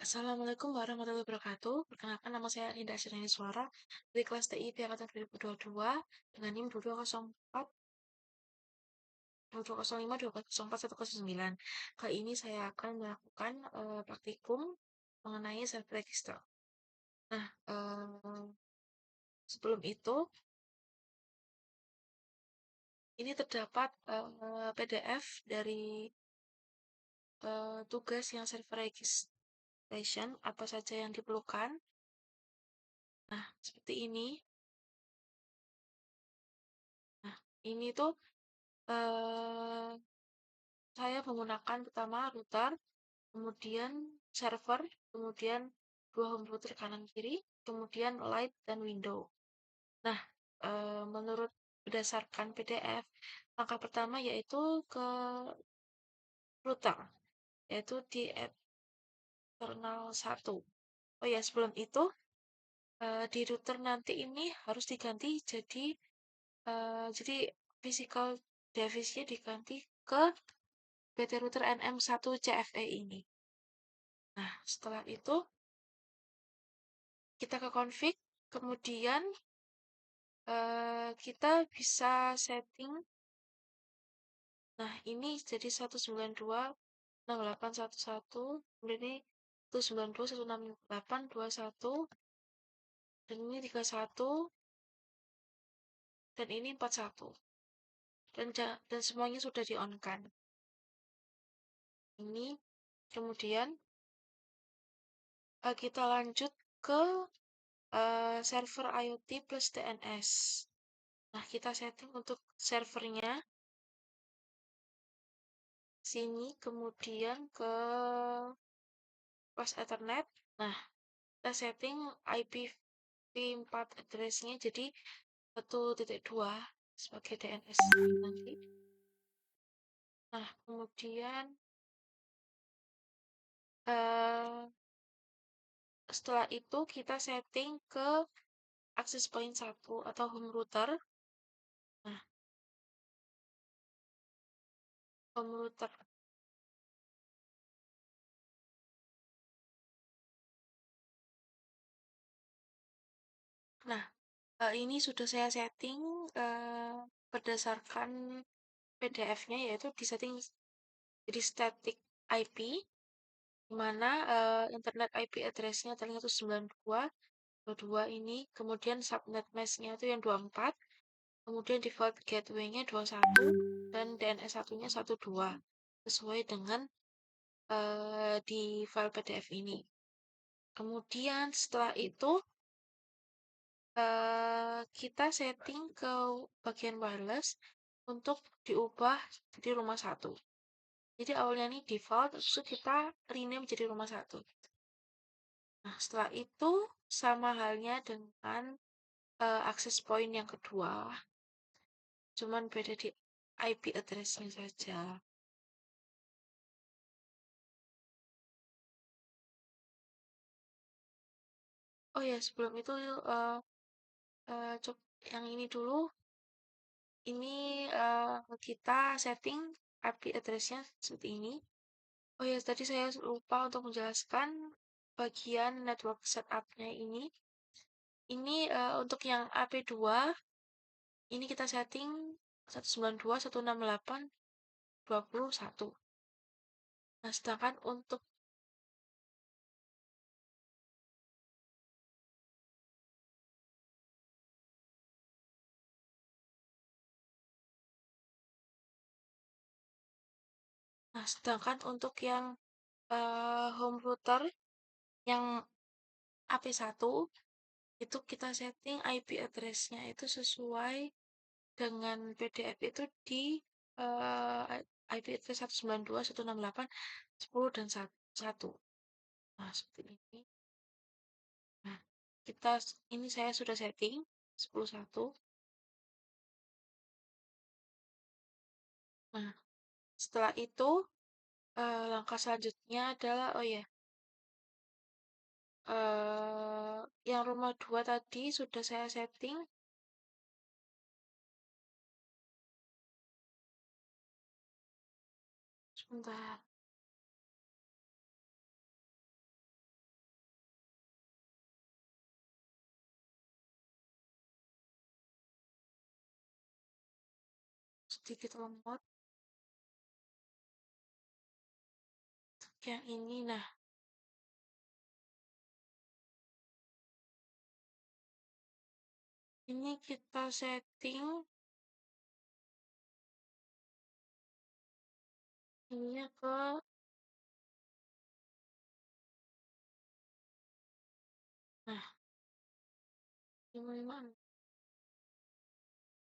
Assalamualaikum warahmatullahi wabarakatuh. Perkenalkan nama saya Indah Sireni Suara dari kelas TIP angkatan 2022 dengan NIM 2204 2205 2204 109. Kali ini saya akan melakukan praktikum mengenai self register. Nah, sebelum itu ini terdapat PDF dari tugas yang self registration apa saja yang diperlukan. Nah, seperti ini. Nah, ini tuh saya menggunakan pertama router, kemudian server, kemudian dua home router kanan kiri, kemudian light dan window. Nah, menurut berdasarkan PDF, langkah pertama yaitu ke router, yaitu di internal 1. Oh ya, sebelum itu di router nanti ini harus diganti jadi physical device-nya diganti ke PT router NM1 CFE ini. Nah, setelah itu kita ke config, kemudian kita bisa setting. Nah, ini jadi 192.6811, kemudian ini 192.168.21, dan ini 31, dan ini 41. Dan semuanya sudah di-on-kan. Ini, kemudian kita lanjut ke server IoT plus DNS. Nah, kita setting untuk servernya sini, kemudian ke plus Ethernet. Nah, kita setting IPv4 address-nya jadi 1.2 sebagai DNS nanti. Nah, kemudian setelah itu kita setting ke access point 1 atau home router. Nah, home router. Nah, ini sudah saya setting berdasarkan PDF-nya, yaitu di setting jadi static IP, di mana internet IP address-nya adalah 192.22 ini, kemudian subnet mesh-nya itu yang 24, kemudian default gateway-nya 21, dan DNS satunya 12, sesuai dengan di file PDF ini. Kemudian setelah itu kita setting ke bagian wireless untuk diubah jadi rumah 1. Jadi awalnya ini default, terus kita rename jadi rumah 1. Nah, setelah itu sama halnya dengan access point yang kedua, cuman beda di IP address-nya saja. Oh ya, sebelum itu yang ini dulu. Ini kita setting IP address-nya seperti ini. Oh ya, tadi saya lupa untuk menjelaskan bagian network setup-nya ini. Ini untuk yang AP2, ini kita setting 192.168.21. Nah, sedangkan untuk yang home router yang AP1 itu kita setting IP address-nya itu sesuai dengan PDF itu di IP address 192.168.10 dan 1. Nah, seperti ini. Nah, ini saya sudah setting 10.1. Nah, setelah itu langkah selanjutnya adalah yang rumah 2 tadi sudah saya setting. Sebentar. sedikit lemot. Yang ini, nah, ini kita setting ininya ke nah 55.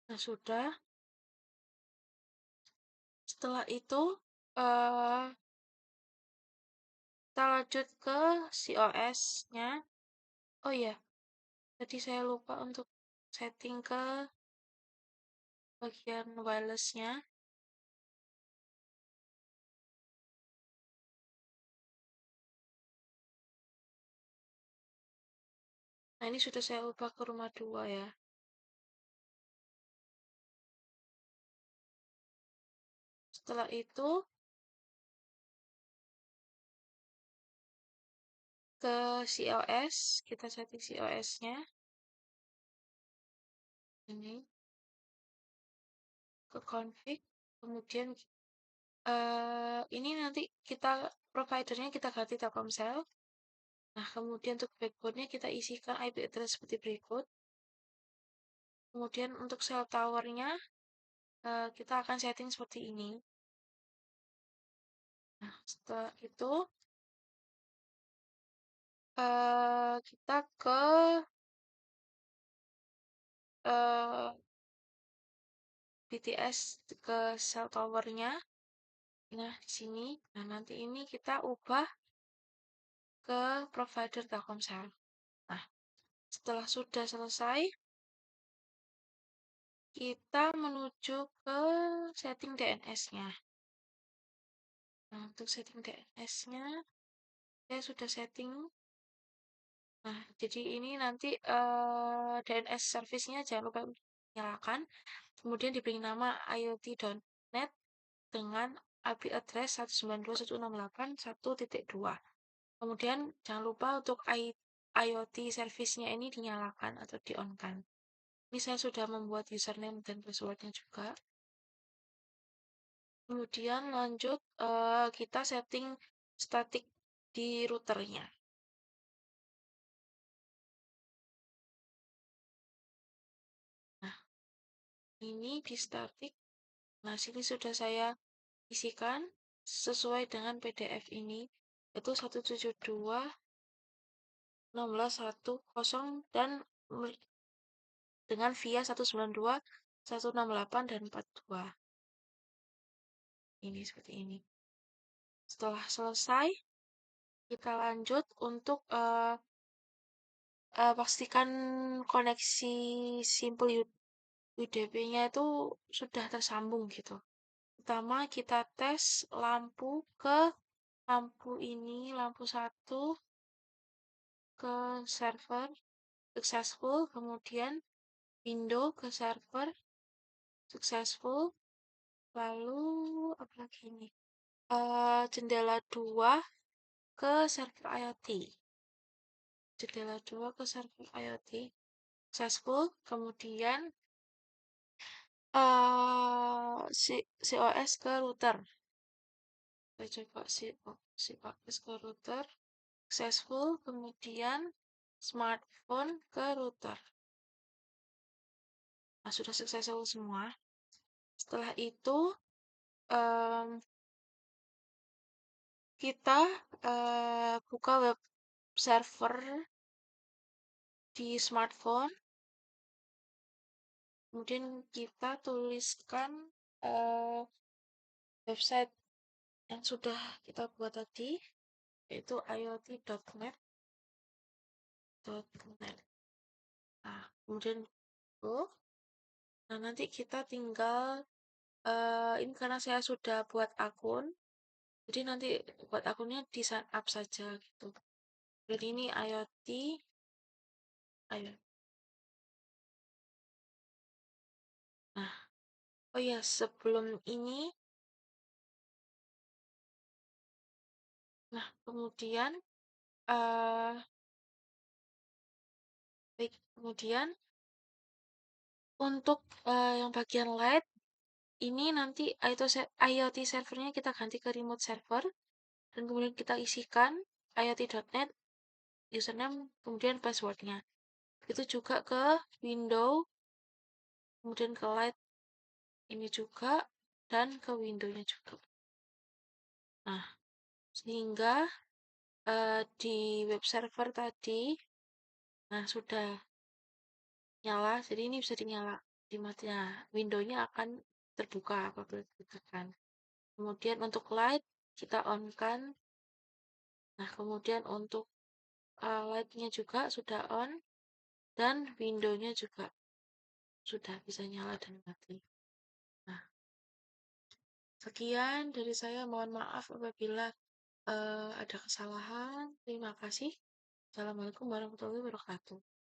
Nah, sudah. Setelah itu eh kita lanjut ke COS-nya. Oh iya, tadi saya lupa untuk setting ke bagian wireless-nya. Nah, ini sudah saya ubah ke rumah 2 ya. Setelah itu ke COS, kita setting COS-nya. Ini ke config, kemudian ini nanti kita providernya kita ganti Telkomsel. Nah, kemudian untuk backbone-nya kita isikan IP address seperti berikut. Kemudian untuk cell tower-nya kita akan setting seperti ini. Nah, setelah itu kita ke BTS ke cell tower-nya. Nah, di sini. Nah, nanti ini kita ubah ke provider Telkomsel. Nah, setelah sudah selesai, kita menuju ke setting DNS-nya. Nah, untuk setting DNS-nya, saya sudah setting. Nah, jadi ini nanti DNS service-nya jangan lupa nyalakan. Kemudian diberi nama iot.net dengan IP address 192.168.1.2. Kemudian jangan lupa untuk IoT service-nya ini dinyalakan atau di-on-kan. Ini saya sudah membuat username dan password-nya juga. Kemudian lanjut kita setting static di routernya. Nah, ini di static. Nah, sini sudah saya isikan sesuai dengan PDF ini, yaitu 172.16.1.0 dan dengan via 192.168 dan 42. Ini seperti ini. Setelah selesai, kita lanjut untuk pastikan koneksi simple UDP-nya itu sudah tersambung gitu. Pertama kita tes lampu ke lampu ini, lampu 1 ke server successful, kemudian window ke server successful, lalu apa lagi ini? Jendela 2 ke server IoT. Jendela 2 ke server IoT successful, kemudian COS ke router. Kita coba COS ke router successful, kemudian smartphone ke router. Nah, sudah successful semua. Setelah itu kita buka web server di smartphone. Kemudian kita tuliskan website yang sudah kita buat tadi, yaitu iot.net. Nah, kemudian nah nanti kita tinggal ini karena saya sudah buat akun, jadi nanti buat akunnya di sign up saja gitu. Jadi ini IoT, ayo. Nah, oh ya sebelum ini, nah kemudian kemudian untuk yang bagian light ini nanti IoT servernya kita ganti ke remote server, dan kemudian kita isikan iot.net, username, kemudian passwordnya. Itu juga ke window, kemudian ke light ini juga, dan ke windownya juga. Nah, sehingga di web server tadi, nah sudah nyala, jadi ini bisa dinyala di matinya. Windownya akan terbuka apabila ditekan. Kemudian untuk light kita on kan. Nah, kemudian untuk light-nya juga sudah on, dan windownya juga sudah bisa nyala dan mati. Nah, sekian dari saya. Mohon maaf apabila ada kesalahan. Terima kasih. Assalamualaikum warahmatullahi wabarakatuh.